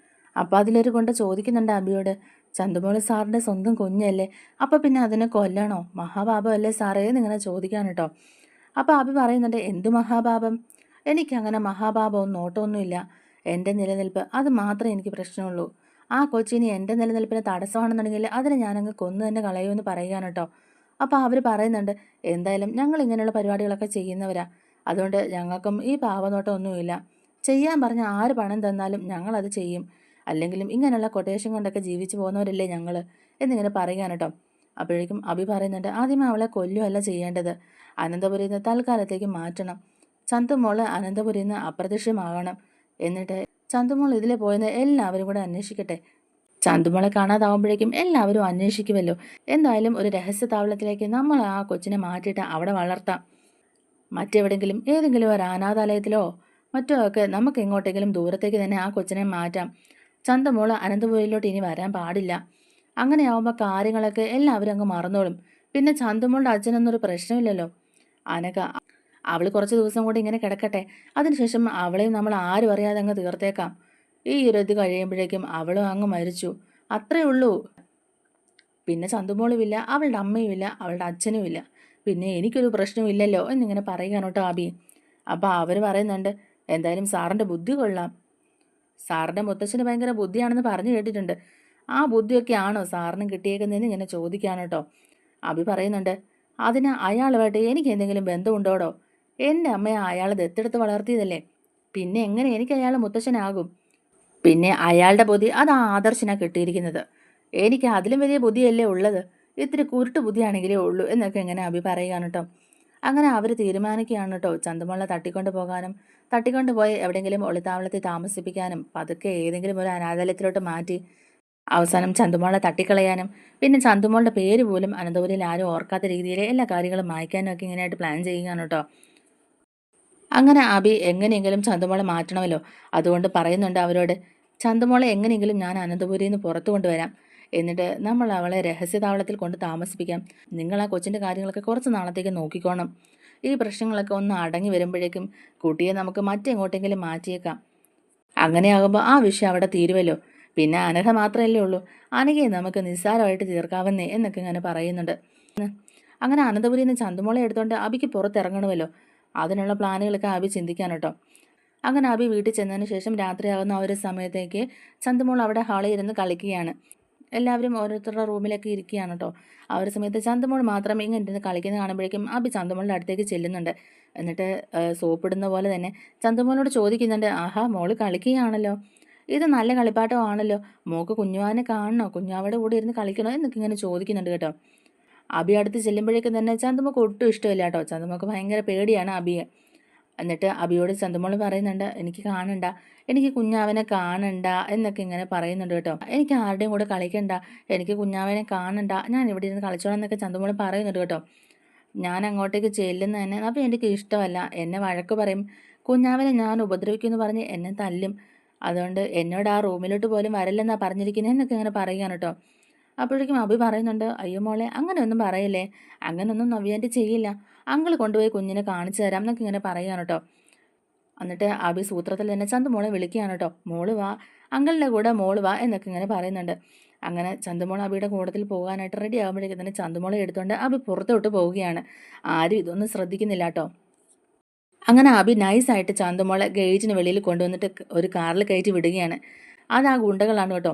അപ്പോൾ അതിലൊരു കൊണ്ട് ചോദിക്കുന്നുണ്ട് അഭിയോട്, ചന്തുമോള് സാറിൻ്റെ സ്വന്തം കുഞ്ഞല്ലേ, അപ്പോൾ പിന്നെ അതിനെ കൊല്ലണോ? മഹാപാപമല്ലേ സാറേ എന്നിങ്ങനെ ചോദിക്കാൻ കേട്ടോ. അപ്പോൾ അഭി പറയുന്നുണ്ട്, എന്ത് മഹാപാപം? എനിക്കങ്ങനെ മഹാപാപവും നോട്ടമൊന്നുമില്ല. എൻ്റെ നിലനിൽപ്പ് അത് മാത്രമേ എനിക്ക് പ്രശ്നമുള്ളൂ. ആ കൊച്ചിനി എൻ്റെ നിലനിൽപ്പിന് തടസ്സമാണെന്നുണ്ടെങ്കിൽ അതിനെ ഞാനങ്ങ് കൊന്നു തന്നെ കളയുമെന്ന് പറയുകയാണ് കേട്ടോ. അപ്പോൾ അവർ പറയുന്നുണ്ട്, എന്തായാലും ഞങ്ങൾ ഇങ്ങനെയുള്ള പരിപാടികളൊക്കെ ചെയ്യുന്നവരാ. അതുകൊണ്ട് ഞങ്ങൾക്കും ഈ പാവനോട്ടമൊന്നുമില്ല. ചെയ്യാൻ പറഞ്ഞ ആര് പണം തന്നാലും ഞങ്ങളത് ചെയ്യും. അല്ലെങ്കിലും ഇങ്ങനെയുള്ള കൊട്ടേഷൻ കൊണ്ടൊക്കെ ജീവിച്ചു പോകുന്നവരല്ലേ ഞങ്ങൾ എന്നിങ്ങനെ പറയുകയാണ് കേട്ടോ. അപ്പോഴേക്കും അഭി പറയുന്നുണ്ട്, ആദ്യമേ അവളെ കൊല്ലുകയല്ല ചെയ്യേണ്ടത്. അനന്തപുരിയിൽ നിന്ന് തൽക്കാലത്തേക്ക് മാറ്റണം. ചന്തുമോള് അനന്തപുരിയിൽ നിന്ന് അപ്രത്യക്ഷമാകണം. എന്നിട്ട് ചന്തുമോൾ ഇതിലെ പോയെന്ന് എല്ലാവരും കൂടെ അന്വേഷിക്കട്ടെ. ചന്തുമോളെ കാണാതാവുമ്പോഴേക്കും എല്ലാവരും അന്വേഷിക്കുമല്ലോ. എന്തായാലും ഒരു രഹസ്യ താവളത്തിലേക്ക് നമ്മൾ ആ കൊച്ചിനെ മാറ്റിയിട്ട് അവിടെ വളർത്താം. മറ്റെവിടെങ്കിലും ഏതെങ്കിലും ഒരു അനാഥാലയത്തിലോ മറ്റോ ഒക്കെ നമുക്ക് എങ്ങോട്ടെങ്കിലും ദൂരത്തേക്ക് തന്നെ ആ കൊച്ചിനെ മാറ്റാം. ചന്തമോള് അനന്തപുരിയിലോട്ട് ഇനി വരാൻ പാടില്ല. അങ്ങനെയാവുമ്പോൾ കാര്യങ്ങളൊക്കെ എല്ലാവരും അങ്ങ് മറന്നോളും. പിന്നെ ചന്തമോളുടെ അച്ഛനൊന്നൊരു പ്രശ്നമില്ലല്ലോ. അനക അവൾ കുറച്ച് ദിവസം കൂടി ഇങ്ങനെ കിടക്കട്ടെ. അതിനുശേഷം അവളെയും നമ്മൾ ആരും അറിയാതെ അങ്ങ് തീർത്തേക്കാം. ഈ ഒരു ഇത് കഴിയുമ്പോഴേക്കും അവളും അങ്ങ് മരിച്ചു. അത്രേ ഉള്ളൂ. പിന്നെ ചന്തുമോളുമില്ല, അവളുടെ അമ്മയുമില്ല, അവളുടെ അച്ഛനുമില്ല. പിന്നെ എനിക്കൊരു പ്രശ്നമില്ലല്ലോ എന്നിങ്ങനെ പറയുകയാണ് കേട്ടോ ആബി. അപ്പോൾ അവർ പറയുന്നുണ്ട്, എന്തായാലും സാറിൻ്റെ ബുദ്ധി കൊള്ളാം. സാറിൻ്റെ മുത്തച്ഛന് ഭയങ്കര ബുദ്ധിയാണെന്ന് പറഞ്ഞു കേട്ടിട്ടുണ്ട്. ആ ബുദ്ധിയൊക്കെ ആണോ സാറിനും കിട്ടിയേക്കുന്നതെന്ന് ഇങ്ങനെ ചോദിക്കുകയാണ് കേട്ടോ. അഭി പറയുന്നുണ്ട്, അതിന് അയാളുമായിട്ട് എനിക്ക് എന്തെങ്കിലും ബന്ധമുണ്ടോടോ? എൻ്റെ അമ്മയെ അയാൾ ദത്തെടുത്ത് വളർത്തിയതല്ലേ. പിന്നെ എങ്ങനെ എനിക്ക് അയാൾ മുത്തച്ഛനാകും? പിന്നെ അയാളുടെ ബുദ്ധി അത് ആ ആദർശനാണ് കിട്ടിയിരിക്കുന്നത്. എനിക്ക് അതിലും വലിയ ബുദ്ധിയല്ലേ ഉള്ളത്. ഇത്തിരി കുരുട്ട് ബുദ്ധിയാണെങ്കിലേ ഉള്ളൂ എന്നൊക്കെ ഇങ്ങനെ അഭി പറയുകയാണ് കേട്ടോ. അങ്ങനെ അവർ തീരുമാനിക്കുകയാണ് കേട്ടോ ചന്തുമോളെ തട്ടിക്കൊണ്ട് പോകാനും തട്ടിക്കൊണ്ട് പോയി എവിടെയെങ്കിലും ഒളിത്താവളത്തിൽ താമസിപ്പിക്കാനും പതുക്കെ ഏതെങ്കിലും ഒരു അനാഥാലയത്തിലോട്ട് മാറ്റി അവസാനം ചന്തുമോളെ തട്ടിക്കളയാനും പിന്നെ ചന്തുമോളുടെ പേര് പോലും അനന്തപുരിയിൽ ആരും ഓർക്കാത്ത രീതിയിൽ എല്ലാ കാര്യങ്ങളും മായ്ക്കാനും ഒക്കെ ഇങ്ങനെയായിട്ട് പ്ലാൻ ചെയ്യുകയാണ് കേട്ടോ. അങ്ങനെ അബി എങ്ങനെയെങ്കിലും ചന്തുമോളെ മാറ്റണമല്ലോ. അതുകൊണ്ട് പറയുന്നുണ്ട് അവരോട്, ചന്തുമോളെ എങ്ങനെയെങ്കിലും ഞാൻ അനന്തപുരിയിൽ നിന്ന് പുറത്തു കൊണ്ടുവരാം. എന്നിട്ട് നമ്മൾ അവളെ രഹസ്യതാവളത്തിൽ കൊണ്ട് താമസിപ്പിക്കാം. നിങ്ങൾ ആ കൊച്ചിൻ്റെ കാര്യങ്ങളൊക്കെ കുറച്ച് നാളത്തേക്ക് നോക്കിക്കോണം. ഈ പ്രശ്നങ്ങളൊക്കെ ഒന്ന് അടങ്ങി വരുമ്പോഴേക്കും കുട്ടിയെ നമുക്ക് മറ്റെങ്ങോട്ടെങ്കിലും മാറ്റിയേക്കാം. അങ്ങനെയാകുമ്പോൾ ആ വിഷയം അവിടെ തീരുമല്ലോ. പിന്നെ അനഘ മാത്രമല്ലേ ഉള്ളൂ. അനഘയെ നമുക്ക് നിസ്സാരമായിട്ട് തീർക്കാവുന്നേ എന്നൊക്കെ ഇങ്ങനെ പറയുന്നുണ്ട്. അങ്ങനെ അനന്തപുരിയിൽ നിന്ന് ചന്തുമോളെ എടുത്തുകൊണ്ട് അബിക്ക് പുറത്തിറങ്ങണമല്ലോ. അതിനുള്ള പ്ലാനുകളൊക്കെ അബി ചിന്തിക്കാൻ കേട്ടോ. അങ്ങനെ അബി വീട്ടിൽ ചെന്നതിന് ശേഷം രാത്രിയാകുന്ന ആ ഒരു സമയത്തേക്ക് ചന്തുമോൾ അവിടെ ഹാളിൽ ഇരുന്ന് കളിക്കുകയാണ്. എല്ലാവരും ഓരോരുത്തരുടെ റൂമിലൊക്കെ ഇരിക്കുകയാണ് കേട്ടോ. ആ ഒരു സമയത്ത് ചന്തുമോൾ മാത്രം ഇങ്ങനെ ഇരുന്ന് കളിക്കുന്നത് കാണുമ്പോഴേക്കും അബി ചന്തുമോളുടെ അടുത്തേക്ക് ചെല്ലുന്നുണ്ട്. എന്നിട്ട് സോപ്പിടുന്ന പോലെ തന്നെ ചന്തുമോളോട് ചോദിക്കുന്നുണ്ട്, ആഹാ മോള് കളിക്കുകയാണല്ലോ, ഇത് നല്ല കളിപ്പാട്ടമാണല്ലോ, മോക്ക് കുഞ്ഞുവാനെ കാണണോ, കുഞ്ഞാവയുടെ കൂടെ ഇരുന്ന് കളിക്കണോ എന്നൊക്കെ ഇങ്ങനെ ചോദിക്കുന്നുണ്ട് കേട്ടോ. അബി അടുത്ത് ചെല്ലുമ്പോഴേക്കും തന്നെ ചന്തുമോൾക്ക് ഒട്ടും ഇഷ്ടമില്ല കേട്ടോ. ചന്തുമോൾക്ക് ഭയങ്കര പേടിയാണ് അബിയെ. എന്നിട്ട് അബിയോട് ചന്തുമോൾ പറയുന്നുണ്ട്, എനിക്ക് കാണണ്ട, എനിക്ക് കുഞ്ഞാവനെ കാണണ്ട എന്നൊക്കെ ഇങ്ങനെ പറയുന്നുണ്ട് കേട്ടോ. എനിക്ക് ആരുടെയും കൂടെ കളിക്കണ്ട, എനിക്ക് കുഞ്ഞാവനെ കാണണ്ട, ഞാൻ ഇവിടെ ഇരുന്ന് കളിച്ചോളാം എന്നൊക്കെ ചന്തുമോൾ പറയുന്നുണ്ട് കേട്ടോ. ഞാൻ അങ്ങോട്ടേക്ക് ചെല്ലുന്ന തന്നെ അപ്പം എനിക്ക് ഇഷ്ടമല്ല, എന്നെ വഴക്ക് പറയും, കുഞ്ഞാവനെ ഞാൻ ഉപദ്രവിക്കുമെന്ന് പറഞ്ഞ് എന്നെ തല്ലും, അതുകൊണ്ട് എന്നോട് ആ റൂമിലോട്ട് പോലും വരല്ലെന്നാണ് പറഞ്ഞിരിക്കുന്നത് എന്നൊക്കെ ഇങ്ങനെ പറയുകയാണ് കേട്ടോ. അപ്പോഴേക്കും അഭി പറയുന്നുണ്ട്, അയ്യോ മോളെ അങ്ങനെയൊന്നും പറയല്ലേ, അങ്ങനെയൊന്നും നവ്യാൻ്റെ ചെയ്യില്ല, അങ്കിൾ കൊണ്ടുപോയി കുഞ്ഞിനെ കാണിച്ചു തരാം എന്നൊക്കെ ഇങ്ങനെ പറയുകയാണ് കേട്ടോ. എന്നിട്ട് അബി സൂത്രത്തിൽ തന്നെ ചന്തുമോളെ വിളിക്കുകയാണ് കേട്ടോ. മോള് വാ, അങ്കിളിൻ്റെ കൂടെ മോള് വാ എന്നൊക്കെ ഇങ്ങനെ പറയുന്നുണ്ട്. അങ്ങനെ ചന്തുമോൾ അബിയുടെ കൂട്ടത്തിൽ പോകാനായിട്ട് റെഡി ആകുമ്പോഴേക്കും തന്നെ ചന്തുമോളെ എടുത്തുകൊണ്ട് അബി പുറത്തോട്ട് പോവുകയാണ്. ആരും ഇതൊന്നും ശ്രദ്ധിക്കുന്നില്ല കേട്ടോ. അങ്ങനെ അബി നൈസായിട്ട് ചന്തുമോളെ ഗേറ്റിന് വെളിയിൽ കൊണ്ടുവന്നിട്ട് ഒരു കാറിൽ കയറ്റി വിടുകയാണ്. അത് ആ ഗുണ്ടകളാണ് കേട്ടോ.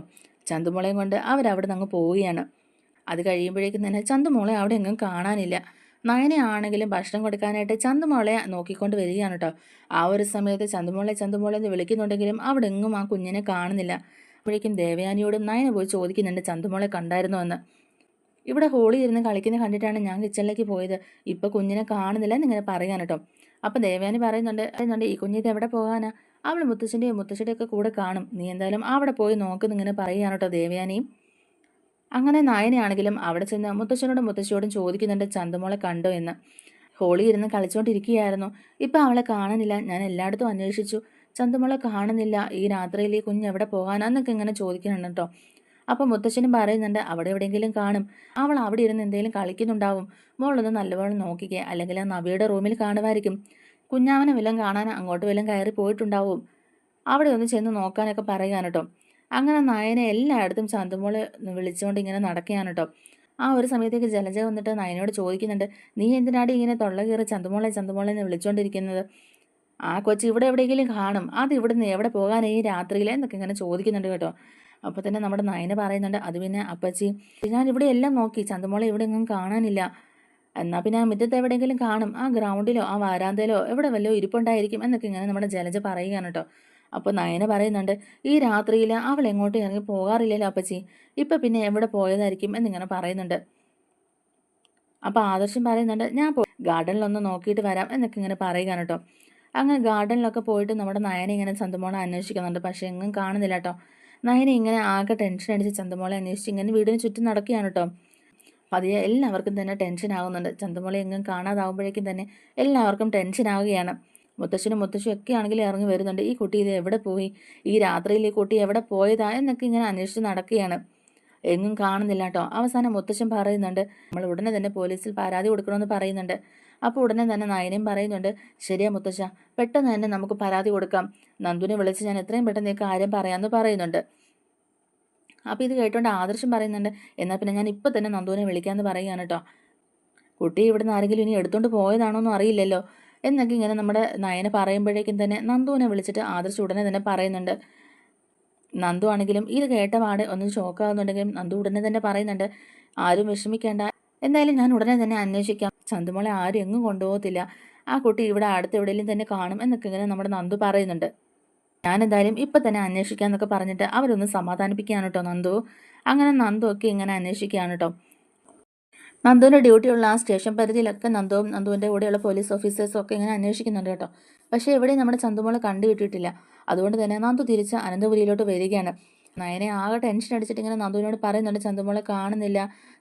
ചന്തുമോളെയും കൊണ്ട് അവരവിടെ നിന്ന് അങ്ങ് പോവുകയാണ്. അത് കഴിയുമ്പോഴേക്കും തന്നെ ചന്തുമോളെ അവിടെ എങ്ങും കാണാനില്ല. നയനയാണെങ്കിലും ഭക്ഷണം കൊടുക്കാനായിട്ട് ചന്തുമോളെ നോക്കിക്കൊണ്ട് വരികയാണ് കേട്ടോ. ആ ഒരു സമയത്ത് ചന്തുമോളെ ചന്തുമോളെ എന്ന് വിളിക്കുന്നുണ്ടെങ്കിലും അവിടെ എങ്ങും ആ കുഞ്ഞിനെ കാണുന്നില്ല. അപ്പോഴേക്കും ദേവയാനിയോടും നയന പോയി ചോദിക്കുന്നുണ്ട് ചന്തുമോളെ കണ്ടായിരുന്നോ എന്ന്. ഇവിടെ ഹോളി ഇരുന്ന് കളിക്കുന്നത് കണ്ടിട്ടാണ് ഞാൻ കിച്ചണിലേക്ക് പോയത്, ഇപ്പൊ കുഞ്ഞിനെ കാണുന്നില്ല എന്നിങ്ങനെ പറയാൻ കേട്ടോ. അപ്പൊ ദേവയാനി പറയുന്നുണ്ട് ഈ കുഞ്ഞിത് എവിടെ പോകാനാ, അവൾ മുത്തശ്ശൻ്റെയും മുത്തശ്ശിയുടെ ഒക്കെ കൂടെ കാണും, നീ എന്തായാലും അവിടെ പോയി നോക്കുന്നിങ്ങനെ പറയുകയാണ് കേട്ടോ ദേവയാനിയും. അങ്ങനെ നയനയാണെങ്കിലും അവിടെ ചെന്ന് മുത്തശ്ശനോടും മുത്തശ്ശിയോടും ചോദിക്കുന്നുണ്ട് ചന്തുമോളെ കണ്ടോ എന്ന്. ഹോളി ഇരുന്ന് കളിച്ചുകൊണ്ടിരിക്കുകയായിരുന്നു, ഇപ്പം അവളെ കാണുന്നില്ല, ഞാൻ എല്ലായിടത്തും അന്വേഷിച്ചു, ചന്തുമോളെ കാണുന്നില്ല, ഈ രാത്രിയിൽ ഈ കുഞ്ഞ് എവിടെ പോകാനാന്നൊക്കെ ഇങ്ങനെ ചോദിക്കുന്നുണ്ട് കേട്ടോ. അപ്പം മുത്തശ്ശനും പറയുന്നുണ്ട് അവിടെ എവിടെയെങ്കിലും കാണും, അവൾ അവിടെ ഇരുന്ന് എന്തെങ്കിലും കളിക്കുന്നുണ്ടാവും, മോളൊന്ന് നല്ലപോലെ നോക്കിക്കേ, അല്ലെങ്കിൽ ആ നവിയുടെ റൂമിൽ കാണുമായിരിക്കും, കുഞ്ഞാവനെ വല്ലതും കാണാൻ അങ്ങോട്ട് വല്ലതും കയറി പോയിട്ടുണ്ടാവും, അവിടെ ഒന്ന് ചെന്ന് നോക്കാനൊക്കെ പറയാൻ കേട്ടോ. അങ്ങനെ നയനെ എല്ലായിടത്തും ചന്തുമോള് വിളിച്ചുകൊണ്ട് ഇങ്ങനെ നടക്കുകയാണ് കേട്ടോ. ആ ഒരു സമയത്തേക്ക് ജലജ വന്നിട്ട് നയനോട് ചോദിക്കുന്നുണ്ട്, നീ എന്തിനാടി ഇങ്ങനെ തൊള്ള കയറി ചന്തുമോളെ ചന്തുമോളെ എന്ന് വിളിച്ചുകൊണ്ടിരിക്കുന്നത്, ആ കൊച്ചി ഇവിടെ എവിടെയെങ്കിലും കാണും, അത് ഇവിടുന്ന് എവിടെ പോകാൻ ഈ രാത്രിയിൽ എന്നൊക്കെ ഇങ്ങനെ ചോദിക്കുന്നുണ്ട് കേട്ടോ. അപ്പോൾ തന്നെ നമ്മുടെ നയന പറയുന്നുണ്ട്, അത് പിന്നെ അപ്പച്ചി ഞാൻ ഇവിടെ എല്ലാം നോക്കി, ചന്തുമോളെ ഇവിടെ എങ്ങും കാണാനില്ല, എന്നാൽ പിന്നെ ആ മുറ്റത്ത് എവിടെയെങ്കിലും കാണും, ആ ഗ്രൗണ്ടിലോ ആ വാരാന്തയിലോ എവിടെ വല്ലതും ഇരിപ്പുണ്ടായിരിക്കും എന്നൊക്കെ ഇങ്ങനെ നമ്മുടെ ജലജ പറയുകയാണ് കേട്ടോ. അപ്പോൾ നയന പറയുന്നുണ്ട്, ഈ രാത്രിയിൽ അവൾ എങ്ങോട്ടും ഇറങ്ങി പോകാറില്ലല്ലോ അപ്പച്ചി, ഇപ്പം പിന്നെ എവിടെ പോയതായിരിക്കും എന്നിങ്ങനെ പറയുന്നുണ്ട്. അപ്പോൾ ആദർശം പറയുന്നുണ്ട്, ഞാൻ ഗാർഡനിലൊന്ന് നോക്കിയിട്ട് വരാം എന്നൊക്കെ ഇങ്ങനെ പറയുകയാണ് കേട്ടോ. അങ്ങനെ ഗാർഡനിലൊക്കെ പോയിട്ട് നമ്മുടെ നയന ഇങ്ങനെ ചന്തുമോളെ അന്വേഷിക്കുന്നുണ്ട്, പക്ഷേ എങ്ങും കാണുന്നില്ല കേട്ടോ. നയന ഇങ്ങനെ ആകെ ടെൻഷൻ അടിച്ച് ചന്തുമോളെ അന്വേഷിച്ച് ഇങ്ങനെ വീടിന് ചുറ്റും നടക്കുകയാണ് കേട്ടോ. പതിയെ എല്ലാവർക്കും തന്നെ ടെൻഷൻ ആകുന്നുണ്ട്. ചന്തുമോളെ എങ്ങും കാണാതാവുമ്പോഴേക്കും തന്നെ എല്ലാവർക്കും ടെൻഷൻ ആവുകയാണ്. മുത്തശ്ശനും മുത്തശ്ശിയും ഒക്കെ ആണെങ്കിൽ ഇറങ്ങി വരുന്നുണ്ട്, ഈ കുട്ടി ഇത് എവിടെ പോയി, ഈ രാത്രിയിൽ ഈ കുട്ടി എവിടെ പോയതാ എന്നൊക്കെ ഇങ്ങനെ അന്വേഷിച്ച് നടക്കുകയാണ്. എങ്ങും കാണുന്നില്ല കേട്ടോ. അവസാനം മുത്തശ്ശൻ പറയുന്നുണ്ട്, നമ്മൾ ഉടനെ തന്നെ പോലീസിൽ പരാതി കൊടുക്കണമെന്ന് പറയുന്നുണ്ട്. അപ്പോൾ ഉടനെ തന്നെ നയനയും പറയുന്നുണ്ട്, ശരിയാ മുത്തശ്ശ, പെട്ടെന്ന് തന്നെ നമുക്ക് പരാതി കൊടുക്കാം, നന്ദുവിനെ വിളിച്ച് ഞാൻ എത്രയും പെട്ടെന്ന് ഈ കാര്യം പറയാമെന്ന് പറയുന്നുണ്ട്. അപ്പോൾ ഇത് കേട്ടോണ്ട് ആദർശം പറയുന്നുണ്ട്, എന്നാൽ പിന്നെ ഞാൻ ഇപ്പം തന്നെ നന്ദുവിനെ വിളിക്കാമെന്ന് പറയുകയാണ് കേട്ടോ. കുട്ടി ഇവിടുന്ന് ആരെങ്കിലും ഇനി എടുത്തുകൊണ്ട് പോയതാണോന്നും അറിയില്ലല്ലോ എന്നൊക്കെ ഇങ്ങനെ നമ്മുടെ നയന പറയുമ്പോഴേക്കും തന്നെ നന്ദുവിനെ വിളിച്ചിട്ട് ആദർശം ഉടനെ തന്നെ പറയുന്നുണ്ട്. നന്ദു ആണെങ്കിലും ഇത് കേട്ടപാട് ഒന്ന് ഷോക്കാവുന്നുണ്ടെങ്കിലും നന്ദു ഉടനെ തന്നെ പറയുന്നുണ്ട്, ആരും വിഷമിക്കേണ്ട, എന്തായാലും ഞാൻ ഉടനെ തന്നെ അന്വേഷിക്കാം, ചന്തുമോളെ ആരും എങ്ങും കൊണ്ടുപോകത്തില്ല, ആ കുട്ടി ഇവിടെ അടുത്ത് എവിടെയെങ്കിലും തന്നെ കാണും എന്നൊക്കെ ഇങ്ങനെ നമ്മുടെ നന്ദു പറയുന്നുണ്ട്. ഞാൻ എന്തായാലും ഇപ്പം തന്നെ അന്വേഷിക്കാമെന്നൊക്കെ പറഞ്ഞിട്ട് അവരൊന്ന് സമാധാനിപ്പിക്കുകയാണ് കേട്ടോ നന്ദു. അങ്ങനെ നന്ദു ഒക്കെ ഇങ്ങനെ അന്വേഷിക്കുകയാണ് കേട്ടോ. നന്ദുവിൻ്റെ ഡ്യൂട്ടിയുള്ള ആ സ്റ്റേഷൻ പരിധിയിലൊക്കെ നന്ദുവും നന്ദുവിൻ്റെ കൂടെയുള്ള പോലീസ് ഓഫീസേഴ്സും ഒക്കെ ഇങ്ങനെ അന്വേഷിക്കുന്നുണ്ട് കേട്ടോ. പക്ഷേ എവിടെയും നമ്മുടെ ചന്തുമോളെ കണ്ടു കിട്ടിയിട്ടില്ല. അതുകൊണ്ട് തന്നെ നന്ദു തിരിച്ച് അനന്തപുരിയിലോട്ട് വരികയാണ്. നയനെ ആകെ ടെൻഷൻ അടിച്ചിട്ട് ഇങ്ങനെ നന്ദുവിനോട് പറയുന്നുണ്ട്, ചന്തുമോളെ കാണുന്നില്ല,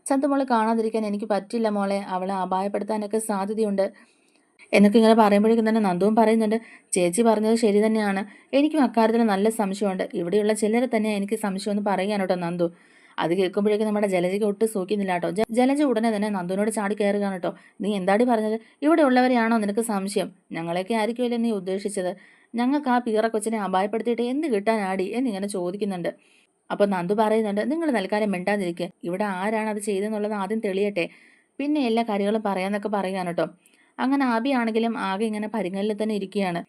ചന്തുമോളെ കാണാതിരിക്കാൻ എനിക്ക് പറ്റില്ല മോളെ, അവളെ അപായപ്പെടുത്താനൊക്കെ സാധ്യതയുണ്ട് എന്നൊക്കെ ഇങ്ങനെ പറയുമ്പോഴേക്കും തന്നെ നന്ദുവും പറയുന്നുണ്ട്, ചേച്ചി പറഞ്ഞത് ശരി തന്നെയാണ്, എനിക്കും അക്കാര്യത്തിൽ നല്ല സംശയമുണ്ട്, ഇവിടെയുള്ള ചിലരെ തന്നെ എനിക്ക് സംശയമെന്ന് പറയുകയാണ് കേട്ടോ നന്ദു. അത് കേൾക്കുമ്പോഴേക്കും നമ്മുടെ ജലജയ്ക്ക് ഒട്ടും സൂക്കുന്നില്ല കേട്ടോ. ജലജ ഉടനെ തന്നെ നന്ദുവിനോട് ചാടി കയറുകയാണ് കേട്ടോ. നീ എന്താടി പറഞ്ഞത്, ഇവിടെ ഉള്ളവരെയാണോ നിനക്ക് സംശയം, ഞങ്ങളെയൊക്കെ ആയിരിക്കുമല്ലോ നീ ഉദ്ദേശിച്ചത്, ഞങ്ങൾക്ക് ആ പീറ കൊച്ചിനെ അപായപ്പെടുത്തിയിട്ട് എന്ത് കിട്ടാനാടി എന്നിങ്ങനെ ചോദിക്കുന്നുണ്ട്. അപ്പോൾ നന്ദു പറയുന്നുണ്ട്, നിങ്ങൾ തൽക്കാലം മിണ്ടാതിരിക്കുക, ഇവിടെ ആരാണ് അത് ചെയ്തെന്നുള്ളത് ആദ്യം തെളിയട്ടെ, പിന്നെ എല്ലാ കാര്യങ്ങളും പറയാമെന്നൊക്കെ പറയുകയാണ് കേട്ടോ. അങ്ങനെ ആബി ആണെങ്കിലും ആകെ ഇങ്ങനെ പരിങ്ങലിൽ തന്നെ ഇരിക്കുകയാണ്.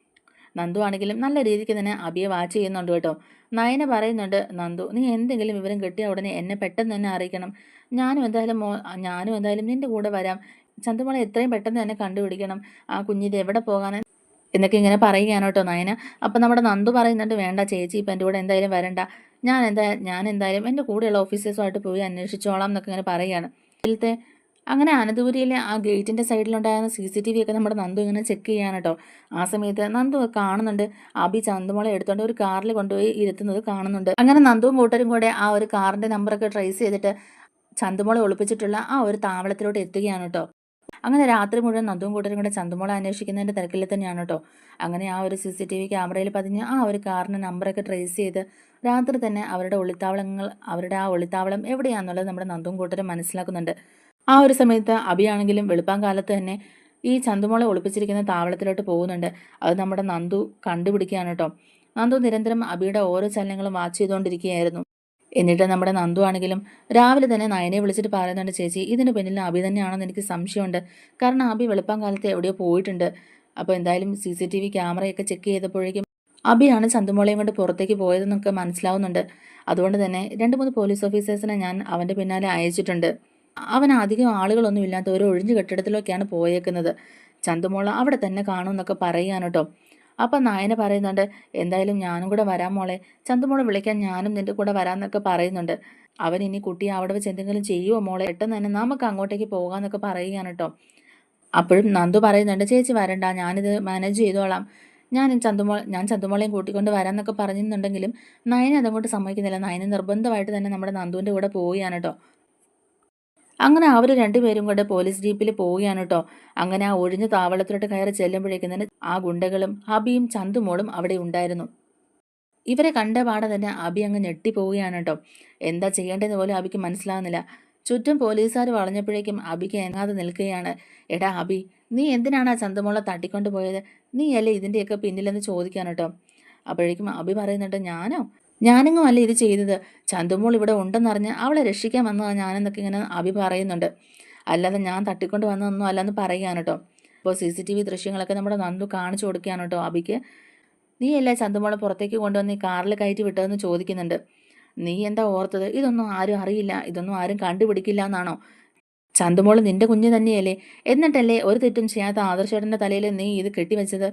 നന്ദു ആണെങ്കിലും നല്ല രീതിക്ക് തന്നെ അബിയെ വാച്ച് ചെയ്യുന്നുണ്ട് കേട്ടോ. നയന പറയുന്നുണ്ട്, നന്ദു നീ എന്തെങ്കിലും വിവരം കിട്ടിയ ഉടനെ എന്നെ പെട്ടെന്ന് തന്നെ അറിയിക്കണം, ഞാനും എന്തായാലും നിന്റെ കൂടെ വരാം, ചന്തുമോളെ എത്രയും പെട്ടെന്ന് തന്നെ കണ്ടുപിടിക്കണം, ആ കുഞ്ഞിത് എവിടെ പോകാൻ എന്നൊക്കെ ഇങ്ങനെ പറയുകയാണ് കേട്ടോ നയന. അപ്പം നമ്മുടെ നന്ദു പറയുന്നുണ്ട്, വേണ്ട ചേച്ചി ഇപ്പം എൻ്റെ കൂടെ എന്തായാലും വരണ്ട, ഞാൻ എന്തായാലും എൻ്റെ കൂടെയുള്ള ഓഫീസേഴ്സുമായിട്ട് പോയി അന്വേഷിച്ചോളാം എന്നൊക്കെ ഇങ്ങനെ പറയുകയാണ്. ഇതിലത്തെ അങ്ങനെ അനന്തപുരിയിലെ ആ ഗേറ്റിൻ്റെ സൈഡിലുണ്ടായിരുന്ന CCTV ഒക്കെ നമ്മുടെ നന്ദു ഇങ്ങനെ ചെക്ക് ചെയ്യാൻ കേട്ടോ. ആ സമയത്ത് നന്ദു കാണുന്നുണ്ട്, അബി ചന്തുമോളെ എടുത്തുകൊണ്ട് ഒരു കാറിൽ കൊണ്ടുപോയി ഇരുത്തുന്നത് കാണുന്നുണ്ട്. അങ്ങനെ നന്ദുവും കൂട്ടരും കൂടെ ആ ഒരു കാറിൻ്റെ നമ്പറൊക്കെ ട്രേസ് ചെയ്തിട്ട് ചന്തുമോളെ ഒളിപ്പിച്ചിട്ടുള്ള ആ ഒരു താവളത്തിലോട്ട് എത്തുകയാണ് കേട്ടോ. അങ്ങനെ രാത്രി മുഴുവൻ നന്ദുവും കൂട്ടരും കൂടെ ചന്തുമോളെ അന്വേഷിക്കുന്നതിൻ്റെ തിരക്കിൽ തന്നെയാണ് കേട്ടോ. അങ്ങനെ ആ ഒരു CCTV ക്യാമറയിൽ പതിഞ്ഞ് ആ ഒരു കാറിൻ്റെ നമ്പറൊക്കെ ട്രേസ് ചെയ്ത് രാത്രി തന്നെ അവരുടെ ആ ഒളിത്താവളം എവിടെയാണെന്നുള്ളത് നമ്മുടെ നന്ദുവും കൂട്ടരും മനസ്സിലാക്കുന്നുണ്ട്. ആ ഒരു സമയത്ത് അബിയാണെങ്കിലും വെളുപ്പാൻ കാലത്ത് തന്നെ ഈ ചന്തുമോളെ ഒളിപ്പിച്ചിരിക്കുന്ന താവളത്തിലോട്ട് പോകുന്നുണ്ട്. അത് നമ്മുടെ നന്ദു കണ്ടുപിടിക്കുകയാണ് കേട്ടോ. നന്ദു നിരന്തരം അബിയുടെ ഓരോ ചലനങ്ങളും വാച്ച് ചെയ്തുകൊണ്ടിരിക്കുകയായിരുന്നു. എന്നിട്ട് നമ്മുടെ നന്ദു ആണെങ്കിലും രാവിലെ തന്നെ നയനെ വിളിച്ചിട്ട് പറയുന്നുണ്ട്, ചേച്ചി ഇതിന് പിന്നിൽ അബി തന്നെയാണെന്ന് എനിക്ക് സംശയമുണ്ട്. കാരണം അബി വെളുപ്പം കാലത്ത് എവിടെയോ പോയിട്ടുണ്ട്. അപ്പോൾ എന്തായാലും CCTV ക്യാമറയൊക്കെ ചെക്ക് ചെയ്തപ്പോഴേക്കും അബിയാണ് ചന്തുമോളെയും കൊണ്ട് പുറത്തേക്ക് പോയതെന്നൊക്കെ മനസ്സിലാവുന്നുണ്ട്. അതുകൊണ്ട് തന്നെ 2-3 പോലീസ് ഓഫീസേഴ്സിനെ ഞാൻ അവൻ്റെ പിന്നാലെ അയച്ചിട്ടുണ്ട്. അവൻ അധികം ആളുകളൊന്നും ഇല്ലാത്ത ഒരു ഒഴിഞ്ഞ കെട്ടിടത്തിലൊക്കെയാണ് പോയേക്കുന്നത്. ചന്തുമോള അവിടെ തന്നെ കാണുമെന്നൊക്കെ പറയുകയാണ് കേട്ടോ. അപ്പം നായന പറയുന്നുണ്ട്, എന്തായാലും ഞാനും കൂടെ വരാം മോളെ, ചന്തുമോളെ വിളിക്കാൻ ഞാനും നിന്റെ കൂടെ വരാമെന്നൊക്കെ പറയുന്നുണ്ട്. അവൻ ഇനി കുട്ടിയെ അവിടെ വെച്ച് എന്തെങ്കിലും ചെയ്യുമോ മോളെ, പെട്ടെന്ന് തന്നെ നമുക്ക് അങ്ങോട്ടേക്ക് പോകാമെന്നൊക്കെ പറയുകയാണ് കേട്ടോ. അപ്പോഴും നന്ദു പറയുന്നുണ്ട്, ചേച്ചി വരണ്ട, ഞാനിത് മാനേജ് ചെയ്തോളാം, ഞാൻ ചന്തുമോളെയും കൂട്ടിക്കൊണ്ട് വരാമെന്നൊക്കെ പറഞ്ഞിരുന്നുണ്ടെങ്കിലും നയന അതങ്ങോട്ട് സമ്മതിക്കുന്നില്ല. നയന നിർബന്ധമായിട്ട് തന്നെ നമ്മുടെ നന്ദുവിൻ്റെ കൂടെ പോവുകയാണ് കേട്ടോ. അങ്ങനെ അവർ രണ്ടുപേരും കൂടെ പോലീസ് ജീപ്പിൽ പോവുകയാണ് കേട്ടോ. അങ്ങനെ ആ ഒഴിഞ്ഞ താവളത്തിലോട്ട് കയറി ചെല്ലുമ്പോഴേക്കും തന്നെ ആ ഗുണ്ടകളും അബിയും ചന്തുമോളും അവിടെ ഉണ്ടായിരുന്നു. ഇവരെ കണ്ട പാടെ തന്നെ അബി അങ്ങ് ഞെട്ടിപ്പോവുകയാണ് കേട്ടോ. എന്താ ചെയ്യേണ്ടതെന്ന് പോലും അബിക്ക് മനസ്സിലാകുന്നില്ല. ചുറ്റും പോലീസുകാർ വളഞ്ഞപ്പോഴേക്കും അബിക്ക് എങ്ങാതെ നിൽക്കുകയാണ്. എടാ അബി, നീ എന്തിനാണ് ആ ചന്തുമോളെ തട്ടിക്കൊണ്ട് പോയത്? നീ അല്ലേ ഇതിൻ്റെയൊക്കെ പിന്നിലെന്ന് ചോദിക്കാൻ കേട്ടോ. അപ്പോഴേക്കും അബി പറയുന്നുണ്ട്, ഞാനെങ്ങും അല്ല ഇത് ചെയ്തത്. ചന്തുമോൾ ഇവിടെ ഉണ്ടെന്നറിഞ്ഞ് അവളെ രക്ഷിക്കാൻ വന്നതാണ് ഞാനെന്നൊക്കെ ഇങ്ങനെ അബി പറയുന്നുണ്ട്. അല്ലാതെ ഞാൻ തട്ടിക്കൊണ്ട് വന്നതൊന്നും അല്ലെന്ന് പറയുകയാണ് കേട്ടോ. ഇപ്പോൾ CCTV ദൃശ്യങ്ങളൊക്കെ നമ്മുടെ നന്ദു കാണിച്ചു കൊടുക്കുകയാണ് കേട്ടോ അബിക്ക്. നീയല്ലേ ചന്തുമോളെ പുറത്തേക്ക് കൊണ്ടുവന്ന് ഈ കാറിൽ കയറ്റി വിട്ടതെന്ന് ചോദിക്കുന്നുണ്ട്. നീ എന്താ ഓർത്തത്? ഇതൊന്നും ആരും അറിയില്ല, ഇതൊന്നും ആരും കണ്ടുപിടിക്കില്ല എന്നാണോ? ചന്തുമോള് നിന്റെ കുഞ്ഞ് തന്നെയല്ലേ? എന്നിട്ടല്ലേ ഒരു തെറ്റും ചെയ്യാത്ത ആദർശേട്ടൻ്റെ തലയിൽ നീ ഇത് കെട്ടിവെച്ചത്?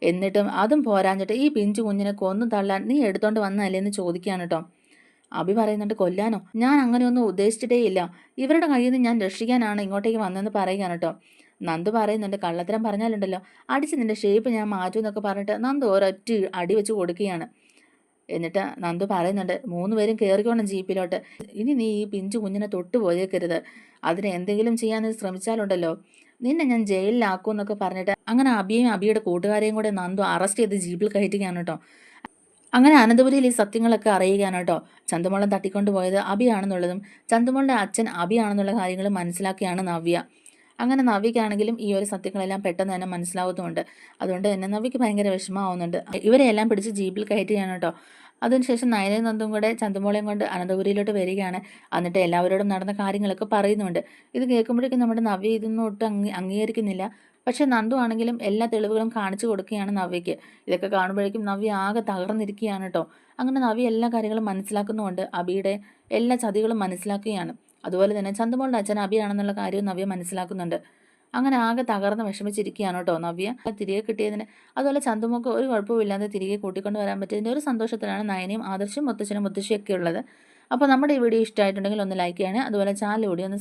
എന്നിട്ടും അതും പോരാഞ്ഞിട്ട് ഈ പിഞ്ചു കുഞ്ഞിനെ കൊന്നു തള്ളാൻ നീ എടുത്തോണ്ട് വന്നതല്ലേ എന്ന് ചോദിക്കുകയാണ് കേട്ടോ. അബി പറയുന്നുണ്ട്, കൊല്ലാനോ? ഞാൻ അങ്ങനെയൊന്നും ഉദ്ദേശിച്ചിട്ടേ ഇല്ല. ഇവരുടെ കയ്യിൽ നിന്ന് ഞാൻ രക്ഷിക്കാനാണ് ഇങ്ങോട്ടേക്ക് വന്നതെന്ന് പറയുകയാണ് കേട്ടോ. നന്ദു പറയുന്നുണ്ട്, കള്ളത്തരം പറഞ്ഞാലുണ്ടല്ലോ അടിച്ച് നിന്റെ ഷേപ്പ് ഞാൻ മാറ്റും എന്നൊക്കെ പറഞ്ഞിട്ട് നന്ദു ഒരൊറ്റ അടി വെച്ച് കൊടുക്കുകയാണ്. എന്നിട്ട് നന്ദു പറയുന്നുണ്ട്, 3 പേരും കയറിക്കോണം ജീപ്പിലോട്ട്. ഇനി നീ ഈ പിഞ്ചു കുഞ്ഞിനെ തൊട്ടു പോയേക്കരുത്. അതിന് എന്തെങ്കിലും ചെയ്യാൻ നീ ശ്രമിച്ചാലുണ്ടല്ലോ നിന്നെ ഞാൻ ജയിലിലാക്കും എന്നൊക്കെ പറഞ്ഞിട്ട് അങ്ങനെ അബിയെയും അബിയുടെ കൂട്ടുകാരെയും കൂടെ നന്ദു അറസ്റ്റ് ചെയ്ത് ജീപ്പിൽ കയറ്റുകയാണ് കേട്ടോ. അങ്ങനെ അനന്തപുരിയിൽ ഈ സത്യങ്ങളൊക്കെ അറിയുകയാണ് കേട്ടോ. ചന്തുമോളെ തട്ടിക്കൊണ്ട് പോയത് അബിയാണെന്നുള്ളതും ചന്തുമോളുടെ അച്ഛൻ അബിയാണെന്നുള്ള കാര്യങ്ങൾ മനസ്സിലാക്കിയാണ് നവ്യ. അങ്ങനെ നവ്യക്കാണെങ്കിലും ഈ ഒരു സത്യങ്ങളെല്ലാം പെട്ടെന്ന് തന്നെ മനസ്സിലാവുന്നുമുണ്ട്. അതുകൊണ്ട് തന്നെ നവ്യക്ക് ഭയങ്കര വിഷമമാവുന്നുണ്ട്. ഇവരെല്ലാം പിടിച്ച് ജീപ്പിൽ കയറ്റുകയാണ് കേട്ടോ. അതിനുശേഷം നയനയും നന്ദും കൂടെ ചന്തുമോളെയും കൊണ്ട് അനന്തപുരിയിലോട്ട് വരികയാണ്. എന്നിട്ട് എല്ലാവരോടും നടന്ന കാര്യങ്ങളൊക്കെ പറയുന്നുണ്ട്. ഇത് കേൾക്കുമ്പോഴേക്കും നമ്മുടെ നവ്യ ഇതൊന്നും ഒട്ടും അംഗീകരിക്കുന്നില്ല. പക്ഷെ നന്ദു ആണെങ്കിലും എല്ലാ തെളിവുകളും കാണിച്ചു കൊടുക്കുകയാണ് നവ്യയ്ക്ക്. ഇതൊക്കെ കാണുമ്പോഴേക്കും നവ്യ ആകെ തകർന്നിരിക്കുകയാണ് കേട്ടോ. അങ്ങനെ നവ്യ എല്ലാ കാര്യങ്ങളും മനസ്സിലാക്കുന്നുമുണ്ട്. അബിയുടെ എല്ലാ ചതികളും മനസ്സിലാക്കുകയാണ്. അതുപോലെ തന്നെ ചന്തുമോളുടെ അച്ഛൻ അബിയാണെന്നുള്ള കാര്യവും നവ്യ മനസ്സിലാക്കുന്നുണ്ട്. അങ്ങനെ ആകെ തകർന്ന് വിഷമിച്ചിരിക്കുകയാണ് കേട്ടോ നവ്യ. തിരികെ കിട്ടിയതിന്, അതുപോലെ ചന്തുമോൾക്ക് ഒരു കുഴപ്പമില്ലാതെ തിരികെ കൂട്ടിക്കൊണ്ട് വരാൻ പറ്റിയതിൻ്റെ ഒരു സന്തോഷത്തിലാണ് നയനയും ആദർശും മുത്തച്ഛനും മുത്തശ്ശിയൊക്കെ ഉള്ളത്. അപ്പോൾ നമ്മുടെ ഈ വീഡിയോ ഇഷ്ടമായിട്ടുണ്ടെങ്കിൽ ഒന്ന് ലൈക്ക് ചെയ്യണേ. അതുപോലെ ചാനൽ കൂടി ഒന്ന്